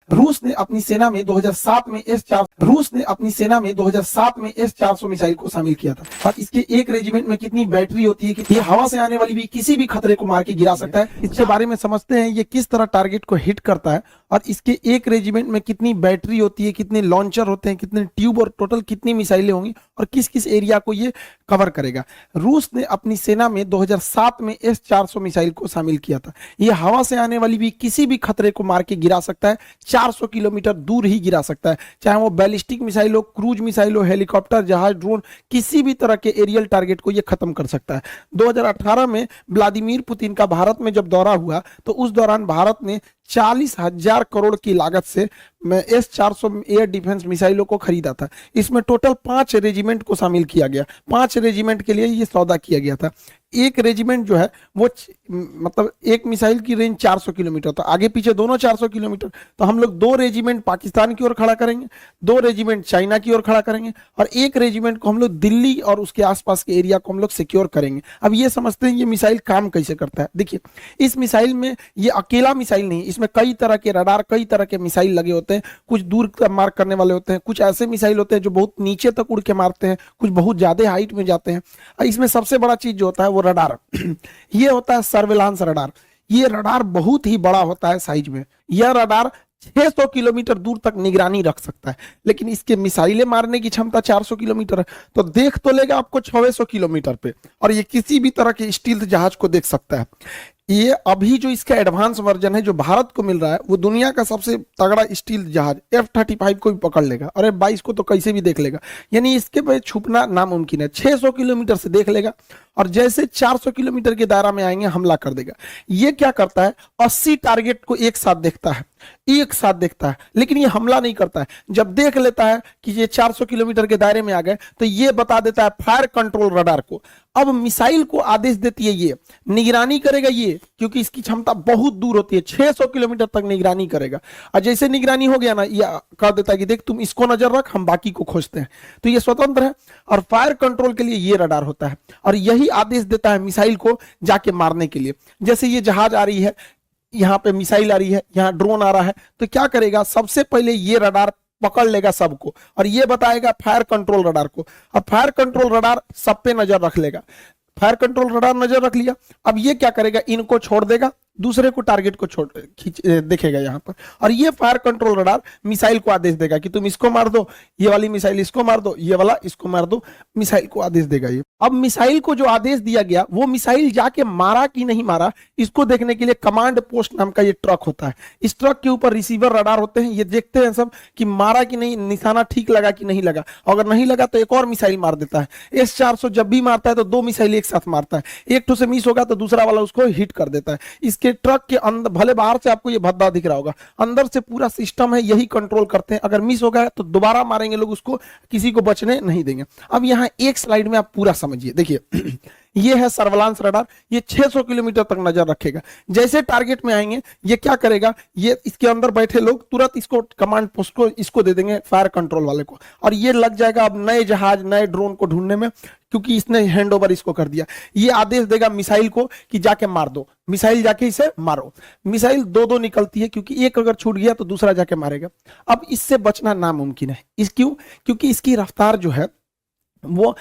रूस ने अपनी सेना में 2007 में S-400 मिसाइल को शामिल किया था। और इसके एक रेजिमेंट में कितनी बैटरी होती है कि ये हवा से आने वाली भी किसी भी खतरे को मार के गिरा सकता है। इसके बारे में समझते हैं ये किस तरह टारगेट को हिट करता है और इसके एक रेजिमेंट में कितनी बैटरी होती है, कितने लॉन्चर होते हैं, कितने ट्यूब और टोटल कितनी मिसाइलें होंगी और किस किस एरिया को ये कवर करेगा। रूस ने अपनी सेना में 2007 में S-400 मिसाइल को शामिल किया था। ये हवा से आने वाली भी किसी भी खतरे को मार के गिरा सकता है, 400 किलोमीटर दूर ही गिरा सकता है, चाहे वो बैलिस्टिक मिसाइल हो, क्रूज मिसाइल हो, हेलीकॉप्टर, जहाज, ड्रोन, किसी भी तरह के एरियल टारगेट को ये खत्म कर सकता है। 2018 में व्लादिमीर पुतिन का भारत में जब दौरा हुआ तो उस दौरान भारत ने 40,000 करोड़ की लागत से S-400 एयर डिफेंस मिसाइलों को खरीदा था। इसमें टोटल 5 रेजिमेंट को शामिल किया गया, 5 रेजिमेंट के लिए ये सौदा किया गया था। एक रेजिमेंट जो है वो मतलब एक मिसाइल की रेंज 400 किलोमीटर, तो आगे पीछे दोनों 400 किलोमीटर, तो हम लोग 2 रेजिमेंट पाकिस्तान की ओर खड़ा करेंगे, 2 रेजिमेंट चाइना की ओर खड़ा करेंगे और एक रेजिमेंट को हम लोग दिल्ली और उसके आसपास के एरिया को हम लोग सिक्योर करेंगे। अब ये समझते हैं ये मिसाइल काम कैसे करता है। देखिए, इस मिसाइल में ये अकेला मिसाइल नहीं, इसमें कई तरह के रडार, कई तरह के मिसाइल लगे होते हैं। कुछ दूर मार करने वाले होते हैं, कुछ ऐसे मिसाइल होते हैं जो बहुत नीचे तक उड़ के मारते हैं, कुछ बहुत ज्यादा हाइट में जाते हैं। इसमें सबसे बड़ा चीज जो होता है वो रडार ये होता है सर्विलांस रडार। ये रडार बहुत ही बड़ा होता है साइज में। यह रडार 600 किलोमीटर दूर तक निगरानी रख सकता है, लेकिन इसके मिसाइलें मारने की क्षमता 400 किलोमीटर है, तो देख तो लेगा आपको 600 किलोमीटर पे, और ये किसी भी तरह के स्टील्थ जहाज को देख सकता है। ये अभी जो इसका एडवांस वर्जन है जो भारत को मिल रहा है वो दुनिया का सबसे तगड़ा स्टील जहाज F-35 को भी पकड़ लेगा और F-22 को तो कैसे भी देख लेगा, यानी इसके पे छुपना नामुमकिन है। 600 किलोमीटर से देख लेगा और जैसे 400 किलोमीटर के दायरा में आएंगे हमला कर देगा। ये क्या करता है, 80 टारगेट को एक साथ देखता है, लेकिन ये हमला नहीं करता है। जब देख लेता है कि ये 400 किलोमीटर के दायरे में आ गए तो ये बता देता है फायर कंट्रोल रडार को। अब मिसाइल को आदेश देती है, ये निगरानी करेगा ये, क्योंकि इसकी क्षमता बहुत दूर होती है, 600 किलोमीटर तक निगरानी करेगा। और जैसे निगरानी हो गया ना, ये कह देता है कि देख तुम इसको नजर रख, हम बाकी को खोजते हैं। तो ये स्वतंत्र है और फायर कंट्रोल के लिए ये रडार होता है और यही आदेश देता है मिसाइल को जाके मारने के लिए। जैसे ये जहाज आ रही है, यहाँ पे मिसाइल आ रही है, यहाँ ड्रोन आ रहा है, तो क्या करेगा, सबसे पहले ये रडार पकड़ लेगा सबको और ये बताएगा फायर कंट्रोल रडार को। अब फायर कंट्रोल रडार सब पे नजर रख लेगा। फायर कंट्रोल रडार नजर रख लिया, अब ये क्या करेगा, इनको छोड़ देगा, दूसरे को टारगेट को छोड़ देखेगा यहाँ पर, और ये फायर कंट्रोल रडार मिसाइल को आदेश देगा कि तुम इसको मार दो, ये वाली मिसाइल इसको मार दो, ये वाला इसको मार दो, मिसाइल को आदेश देगा ये। अब मिसाइल को जो आदेश दिया गया वो मिसाइल जाके मारा कि नहीं मारा इसको देखने के लिए कमांड पोस्ट नाम का ये ट्रक होता है। इस ट्रक के ऊपर रिसीवर रडार होते हैं, ये देखते हैं सब कि मारा कि नहीं, निशाना ठीक लगा कि नहीं लगा। अगर नहीं लगा तो एक और मिसाइल मार देता है। S-400 जब भी मारता है तो 2 मिसाइल एक साथ मारता है, एक तो से मिस होगा तो दूसरा वाला उसको हिट कर देता है। इसके ट्रक के अंदर, भले बाहर से आपको ये भद्दा दिख रहा होगा, अंदर से पूरा सिस्टम है, यही कंट्रोल करते हैं। अगर मिस हो गया तो दोबारा मारेंगे लोग उसको, किसी को बचने नहीं देंगे। अब यहाँ एक स्लाइड में आप पूरा समझिए, देखिए ये है सर्विलांस रडार, ये 600 किलोमीटर तक नजर रखेगा। जैसे टारगेट में आएंगे ये क्या करेगा, ये इसके अंदर बैठे लोग तुरंत इसको कमांड पोस्ट को इसको दे देंगे फायर कंट्रोल वाले को, और ये लग जाएगा अब नए जहाज, नए ड्रोन को ढूंढने में, क्योंकि इसने हैंड ओवर इसको कर दिया। ये आदेश देगा मिसाइल को कि जाके मार दो, मिसाइल जाके इसे मारो। मिसाइल 2-2 निकलती है, क्योंकि एक अगर छूट गया तो दूसरा जाके मारेगा। अब इससे बचना नामुमकिन है। क्यों? क्योंकि इसकी रफ्तार जो है वो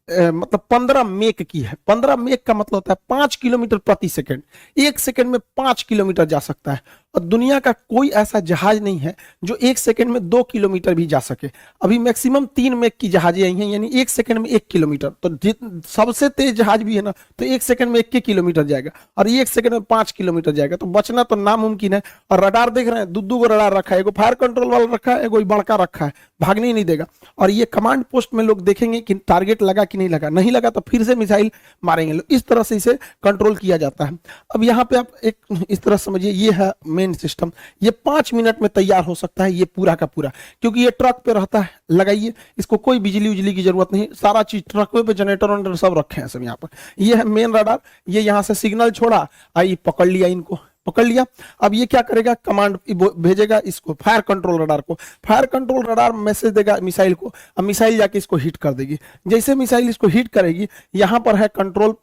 मतलब 15 मेक की है। 15 मेक का मतलब होता है 5 किलोमीटर प्रति सेकंड। 1 सेकंड में 5 किलोमीटर जा सकता है, और दुनिया का कोई ऐसा जहाज नहीं है जो 1 सेकंड में 2 किलोमीटर भी जा सके। अभी मैक्सिमम 3 मेक की जहाजें आई हैं, यानी 1 सेकंड में 1 किलोमीटर। तो सबसे तेज जहाज भी है ना, तो 1 सेकंड में 1 किलोमीटर जाएगा, और 1 सेकंड में 5 किलोमीटर जाएगा। तो बचना तो नामुमकिन है। और रडार देख रहे हैं, 2 रडार रखा है, एगो फायर कंट्रोल वाला रखा है, एगो बड़का रखा है, भागने ही नहीं देगा। और ये कमांड पोस्ट में लोग देखेंगे कि टारगेट लगा कि नहीं लगा, नहीं लगा तो फिर से मिसाइल मारेंगे लोग। इस तरह से इसे कंट्रोल किया जाता है। अब यहाँ पे आप एक इस तरह समझिए, ये है मेन सिस्टम। ये 5 मिनट में तैयार हो सकता है, ये पूरा का पूरा, क्योंकि ये ट्रक पे रहता है। लगाइए, इसको कोई बिजली उजली की जरूरत नहीं, सारा चीज ट्रक पे, जनरेटर वनरेटर सब रखे हैं सब यहाँ पर। ये है मेन रडार, ये यहाँ से सिग्नल छोड़ा, आई पकड़ लिया इनको, पकड़ लिया। अब ये क्या करेगा, कमांड भेजेगा इसको फायर कंट्रोल रडार को, फायर कंट्रोल रडार मैसेज देगा मिसाइल को, अब मिसाइल जाके इसको हिट कर देगी। जैसे मिसाइल इसको हिट करेगी, यहाँ पर है कंट्रोल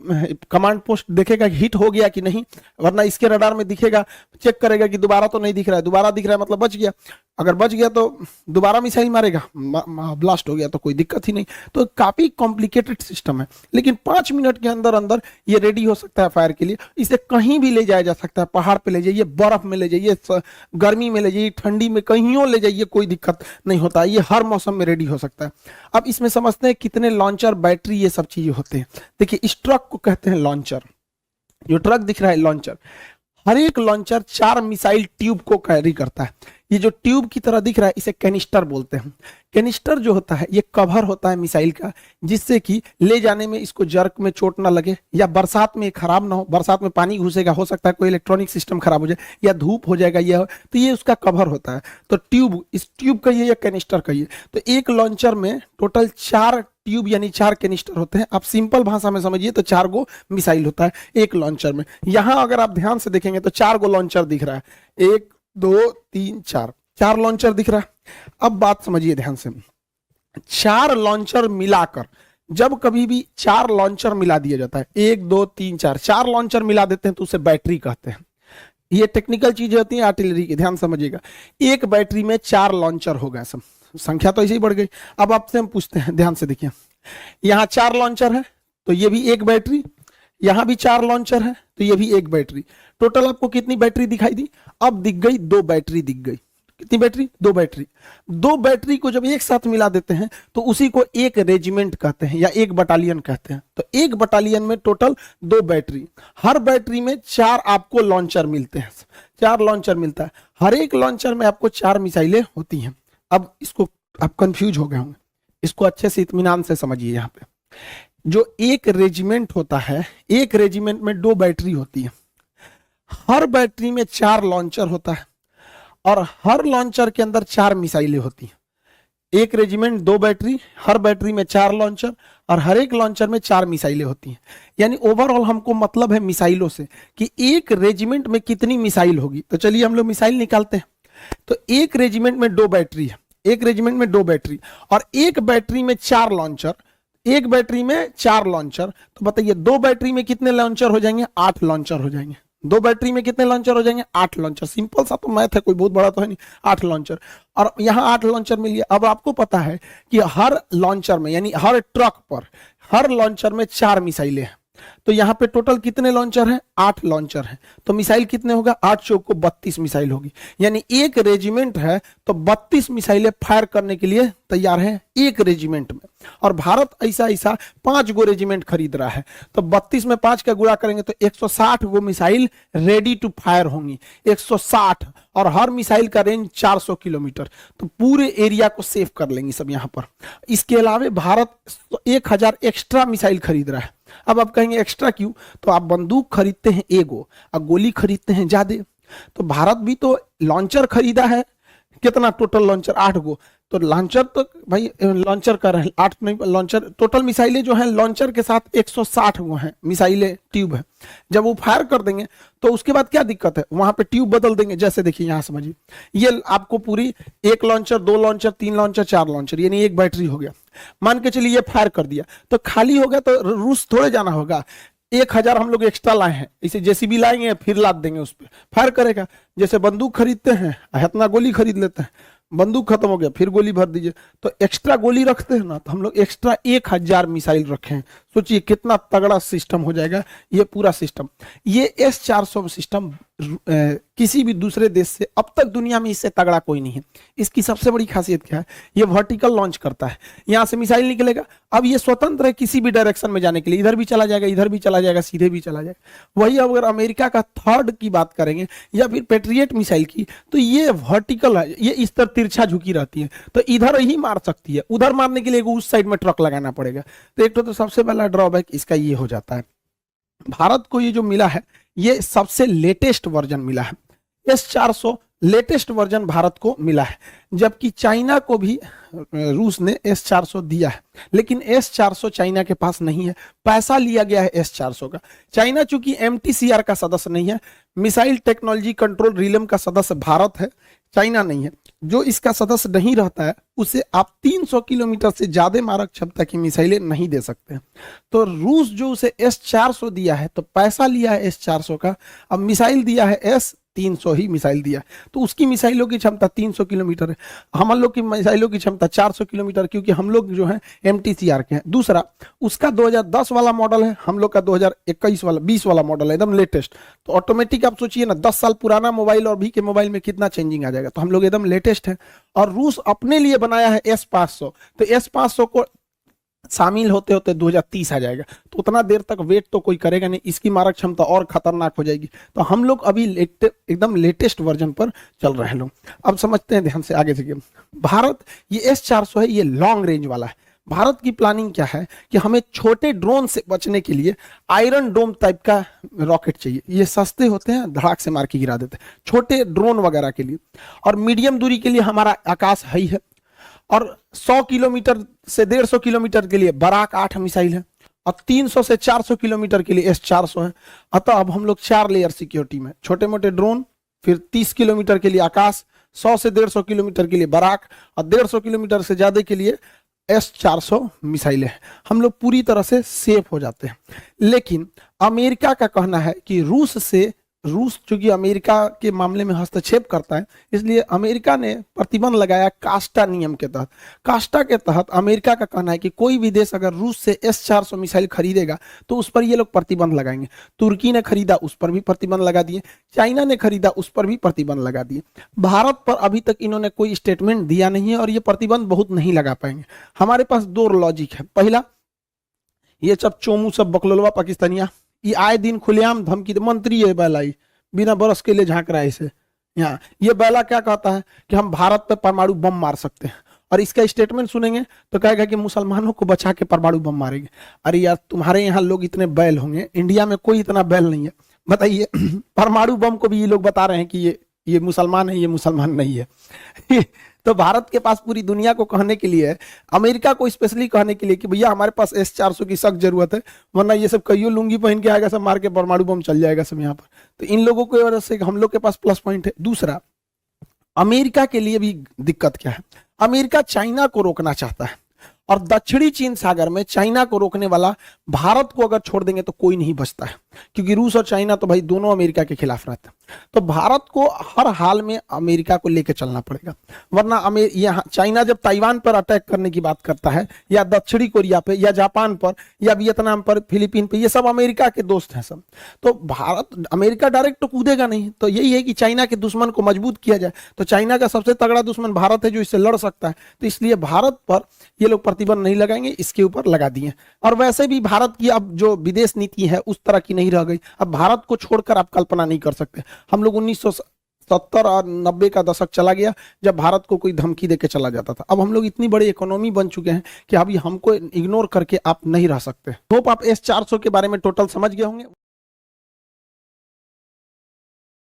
कमांड पोस्ट, देखेगा कि हिट हो गया कि नहीं, वरना इसके रडार में दिखेगा, चेक करेगा कि दोबारा तो नहीं दिख रहा है, दोबारा दिख रहा है मतलब बच गया, अगर बच गया तो दोबारा मिसाइल मारेगा, ब्लास्ट हो गया तो कोई दिक्कत ही नहीं। तो काफी कॉम्प्लिकेटेड सिस्टम है, लेकिन 5 मिनट के अंदर अंदर ये रेडी हो सकता है फायर के लिए। इसे कहीं भी ले जाया जा सकता है, पहाड़ पे ले जाइए, बर्फ में ले जाइए, गर्मी में ले जाइए, ठंडी में, कहीं ले जाइए, कोई दिक्कत नहीं होता, ये हर मौसम में रेडी हो सकता है। अब इसमें समझते हैं कितने लॉन्चर, बैटरी, ये सब चीजें होते हैं। देखिए इस ट्रक को कहते हैं लॉन्चर, जो ट्रक दिख रहा है लॉन्चर, हर एक लॉन्चर 4 मिसाइल ट्यूब को कैरी करता है। ये जो ट्यूब की तरह दिख रहा है इसे कैनिस्टर बोलते हैं। कैनिस्टर जो होता है ये कवर होता है मिसाइल का, जिससे कि ले जाने में इसको जर्क में चोट ना लगे, या बरसात में खराब ना हो, बरसात में पानी घुसेगा, हो सकता है कोई इलेक्ट्रॉनिक सिस्टम खराब हो जाए, या धूप हो जाएगा, ये तो ये उसका कवर होता है। तो ट्यूब, इस ट्यूब कहिए या कैनिस्टर कहिए। तो एक लॉन्चर में टोटल 4 ट्यूब यानी 4 कैनिस्टर होते हैं। आप सिंपल भाषा में समझिए तो 4 गो मिसाइल होता है एक लॉन्चर में। यहां अगर आप ध्यान से देखेंगे तो 4 गो लॉन्चर दिख रहा है, 1 2 3 4 लॉन्चर दिख रहा है। अब बात समझिए ध्यान से, 4 लॉन्चर मिलाकर, जब कभी भी 4 लॉन्चर मिला दिया जाता है, 1 2 3 4 लॉन्चर मिला देते हैं तो उसे बैटरी कहते हैं। ये टेक्निकल चीजें होती हैं आर्टिलरी की, ध्यान समझिएगा। एक बैटरी में 4 लॉन्चर हो गए, सब संख्या तो ऐसे ही बढ़ गई। अब आपसे हम पूछते हैं, ध्यान से देखिए, यहां 4 लॉन्चर है तो ये भी एक बैटरी, यहां भी 4 लॉन्चर है तो ये भी एक बैटरी। टोटल आपको कितनी बैटरी दिखाई दी? अब दिख गई 2 बैटरी दिख गई। कितनी बैटरी? 2 बैटरी। 2 बैटरी को जब एक साथ मिला देते हैं तो उसी को एक रेजिमेंट कहते हैं या एक बटालियन कहते हैं। तो एक बटालियन में टोटल 2 बैटरी, हर बैटरी में 4 आपको लॉन्चर मिलते हैं, 4 लॉन्चर मिलता है। हर एक लॉन्चर में आपको 4 मिसाइलें होती हैं। अब इसको आप कंफ्यूज हो गए होंगे, इसको अच्छे से इत्मीनान से समझिए। यहाँ पे जो एक रेजिमेंट होता है, एक रेजिमेंट में 2 बैटरी होती है, हर बैटरी में 4 लॉन्चर होता है और हर लॉन्चर के अंदर 4 मिसाइलें होती हैं। एक रेजिमेंट 2 बैटरी, हर बैटरी में 4 लॉन्चर और हर एक लॉन्चर में 4 मिसाइलें होती हैं। यानी ओवरऑल हमको मतलब है मिसाइलों से कि एक रेजिमेंट में कितनी मिसाइल होगी। तो चलिए हम लोग मिसाइल निकालते हैं। तो एक रेजिमेंट में 2 बैटरी है, एक रेजिमेंट में 2 बैटरी और एक बैटरी में 4 लॉन्चर, एक बैटरी में 4 लॉन्चर। तो बताइए 2 बैटरी में कितने लॉन्चर हो जाएंगे? 8 लॉन्चर हो जाएंगे। 2 बैटरी में कितने लॉन्चर हो जाएंगे? 8 लॉन्चर। सिंपल सा तो मैथ है, कोई बहुत बड़ा तो है नहीं। 8 लॉन्चर और यहाँ 8 लॉन्चर मिल गया। अब आपको पता है कि हर लॉन्चर में यानी हर ट्रक पर, हर लॉन्चर में 4 मिसाइलें हैं। तो यहाँ पे टोटल कितने लॉन्चर हैं? 8 लॉन्चर हैं। तो मिसाइल कितने होगा? 8 चौक को 32 मिसाइल होगी। यानी एक रेजिमेंट है तो 32 मिसाइलें फायर करने के लिए तैयार है एक रेजिमेंट में। और भारत ऐसा 5 गो रेजिमेंट खरीद रहा है, तो 32 में 5 का गुणा करेंगे तो 160 गो मिसाइल रेडी टू फायर होंगी। 160 और हर मिसाइल का रेंज 400 किलोमीटर, तो पूरे एरिया को सेव कर लेंगे सब यहाँ पर। इसके अलावा भारत 1000 एक्स्ट्रा मिसाइल खरीद रहा है। अब आप कहेंगे एक्स्ट्रा क्यों? तो आप बंदूक खरीदते हैं एगो और गोली खरीदते हैं ज्यादा, तो भारत भी तो लॉन्चर खरीदा है। कितना टोटल लॉन्चर? 8 गो। तो लॉन्चर तो भाई लॉन्चर कर रहे हैं 8 नहीं, लॉन्चर टोटल मिसाइलें जो हैं लॉन्चर के साथ 160 गो हैं मिसाइलें, ट्यूब है। जब वो फायर कर देंगे तो उसके बाद क्या दिक्कत है? वहां पे ट्यूब बदल देंगे। जैसे देखिए यहाँ समझिए, ये आपको पूरी 1 लॉन्चर, 2 लॉन्चर, 3 लॉन्चर, 4 लॉन्चर, यानी एक बैटरी हो गया। मान के चलिए ये फायर कर दिया तो खाली हो गया, तो रूस थोड़े जाना होगा। 1000 हम लोग एक्स्ट्रा लाए हैं, इसे जेसीबी लाएंगे फिर लाद देंगे, उस पर फायर करेगा। जैसे बंदूक खरीदते हैं, इतना गोली खरीद लेते हैं, बंदूक खत्म हो गया फिर गोली भर दीजिए, तो एक्स्ट्रा गोली रखते हैं ना, तो हम लोग एक्स्ट्रा 1000 मिसाइल रखे हैं। सोचिए कितना तगड़ा सिस्टम हो जाएगा ये पूरा सिस्टम। ये S-400 सिस्टम किसी भी दूसरे देश से अब तक दुनिया में इससे तगड़ा कोई नहीं है। इसकी सबसे बड़ी खासियत क्या है? ये वर्टिकल लॉन्च करता है, यहाँ से मिसाइल निकलेगा। अब ये स्वतंत्र है किसी भी डायरेक्शन में जाने के लिए, इधर भी चला जाएगा, इधर भी चला जाएगा, सीधे भी चला जाएगा। वही अगर अमेरिका का थर्ड की बात करेंगे या फिर पेट्रियट मिसाइल की, तो ये वर्टिकल है, ये इस तरह तिरछा झुकी रहती है, तो इधर ही मार सकती है। उधर मारने के लिए उस साइड में ट्रक लगाना पड़ेगा। तो एक तो सबसे पहला ड्रॉबैक इसका ये हो जाता है। भारत को ये जो मिला है ये सबसे लेटेस्ट वर्जन मिला है। S-400 लेटेस्ट वर्जन भारत को मिला है, जबकि चाइना को भी रूस ने S-400 दिया है, लेकिन S-400 चाइना के पास नहीं है। पैसा लिया गया है S-400 का। चाइना चूंकि MTCR का सदस्य नहीं है, मिसाइल टेक्नोलॉजी कंट्रोल रिलम का सदस्य भारत है, चाइना नहीं है। जो इसका सदस्य नहीं रहता है उसे आप 300 किलोमीटर से ज्यादा मारक क्षमता की मिसाइलें नहीं दे सकते हैं। तो रूस जो उसे S-400 दिया है, तो पैसा लिया है S-400 का, अब मिसाइल दिया है S-300 ही मिसाइल दिया, तो उसकी मिसाइलों की क्षमता 300 किलोमीटर है, हम लोग की मिसाइलों की क्षमता 400 किलोमीटर, क्योंकि हम लोग जो है MTCR के हैं। दूसरा, उसका 2010 वाला मॉडल है, हम लोग का 2021 वाला 20 वाला मॉडल है, एकदम लेटेस्ट। तो ऑटोमेटिक आप सोचिए ना, 10 साल पुराना मोबाइल और अभी के मोबाइल में कितना चेंजिंग आ जाएगा। तो हम लोग एकदम लेटेस्ट है। और रूस अपने लिए बनाया है S-500, तो S-500 को शामिल होते होते 2030 आ जाएगा, तो उतना देर तक वेट तो कोई करेगा नहीं, इसकी मारक क्षमता और खतरनाक हो जाएगी। तो हम लोग अभी एकदम लेटेस्ट वर्जन पर चल रहे हैं लोग। अब समझते हैं ध्यान से आगे से। भारत ये S-400 है, ये लॉन्ग रेंज वाला है। भारत की प्लानिंग क्या है कि हमें छोटे ड्रोन से बचने के लिए आयरन डोम टाइप का रॉकेट चाहिए। ये सस्ते होते हैं, धड़ाक से मार के गिरा देते हैं, छोटे ड्रोन वगैरह के लिए। और मीडियम दूरी के लिए हमारा आकाश है ही है, और 100 किलोमीटर से 150 किलोमीटर के लिए बराक 8 मिसाइल है, और 300 से 400 किलोमीटर के लिए S-400 है। अतः अब हम लोग 4 लेयर सिक्योरिटी में, छोटे मोटे ड्रोन, फिर 30 किलोमीटर के लिए आकाश, 100 से 150 किलोमीटर के लिए बराक, और 150 किलोमीटर से ज्यादा के लिए S-400 मिसाइलें हैं। हम लोग पूरी तरह से सेफ हो जाते हैं। लेकिन अमेरिका का कहना है कि रूस चूंकि अमेरिका के मामले में हस्तक्षेप करता है, इसलिए अमेरिका ने प्रतिबंध लगाया कास्टा नियम के तहत। कास्टा के तहत अमेरिका का कहना है कि कोई भी देश अगर रूस से S-400 मिसाइल खरीदेगा तो उस पर ये लोग प्रतिबंध लगाएंगे। तुर्की ने खरीदा, उस पर भी प्रतिबंध लगा दिए, चाइना ने खरीदा, उस पर भी प्रतिबंध लगा दिए। भारत पर अभी तक इन्होंने कोई स्टेटमेंट दिया नहीं है, और ये प्रतिबंध बहुत नहीं लगा पाएंगे। हमारे पास 2 लॉजिक है। पहला, ये सब चोमू सब बकलोलवा पाकिस्तानिया, ये आए दिन खुलेआम धमकी, मंत्री है बैलाई, बिना बरस के लिए झांक रहा है इसे यहाँ। ये बैला क्या कहता है कि हम भारत पे परमाणु बम मार सकते हैं, और इसका स्टेटमेंट सुनेंगे तो कहेगा कि मुसलमानों को बचा के परमाणु बम मारेंगे। अरे यार, तुम्हारे यहाँ लोग इतने बैल होंगे, इंडिया में कोई इतना बैल नहीं है, बताइए। परमाणु बम को भी ये लोग बता रहे हैं कि ये मुसलमान है, ये मुसलमान नहीं है। तो भारत के पास पूरी दुनिया को कहने के लिए, अमेरिका को स्पेशली कहने के लिए कि भैया हमारे पास S-400 की सख्त जरूरत है, वरना ये सब कईयों लुंगी पहन के आएगा, सब मार के परमाणु बम चल जाएगा सब यहाँ पर। तो इन लोगों की वजह से हम लोग के पास प्लस पॉइंट है। दूसरा, अमेरिका के लिए भी दिक्कत क्या है, अमेरिका चाइना को रोकना चाहता है, और दक्षिणी चीन सागर में चाइना को रोकने वाला भारत को अगर छोड़ देंगे तो कोई नहीं बचता है, क्योंकि रूस और चाइना तो भाई दोनों अमेरिका के खिलाफ रहते हैं। तो भारत को हर हाल में अमेरिका को लेकर चलना पड़ेगा, वरना यहाँ चाइना जब ताइवान पर अटैक करने की बात करता है, या दक्षिणी कोरिया पे, या जापान पर, या वियतनाम पर, फिलीपीन पे, ये सब अमेरिका के दोस्त हैं सब। तो अमेरिका डायरेक्ट तो कूदेगा नहीं। तो यही है कि चाइना के दुश्मन को मजबूत किया जाए। तो चाइना का सबसे तगड़ा दुश्मन भारत है, जो इससे लड़ सकता है। तो इसलिए भारत पर ये लोग प्रतिबंध नहीं लगाएंगे, इसके ऊपर लगा दिए। और वैसे भी भारत की अब जो विदेश नीति है उस तरह की नहीं रह गई। अब भारत को छोड़कर आप कल्पना नहीं कर सकते। हम लोग 1970 और 90 का दशक चला गया जब भारत को कोई धमकी देके चला जाता था। अब हम लोग इतनी बड़ी इकोनॉमी बन चुके हैं कि अभी हमको इग्नोर करके आप नहीं रह सकते। होप आप S-400 के बारे में टोटल समझ गए होंगे।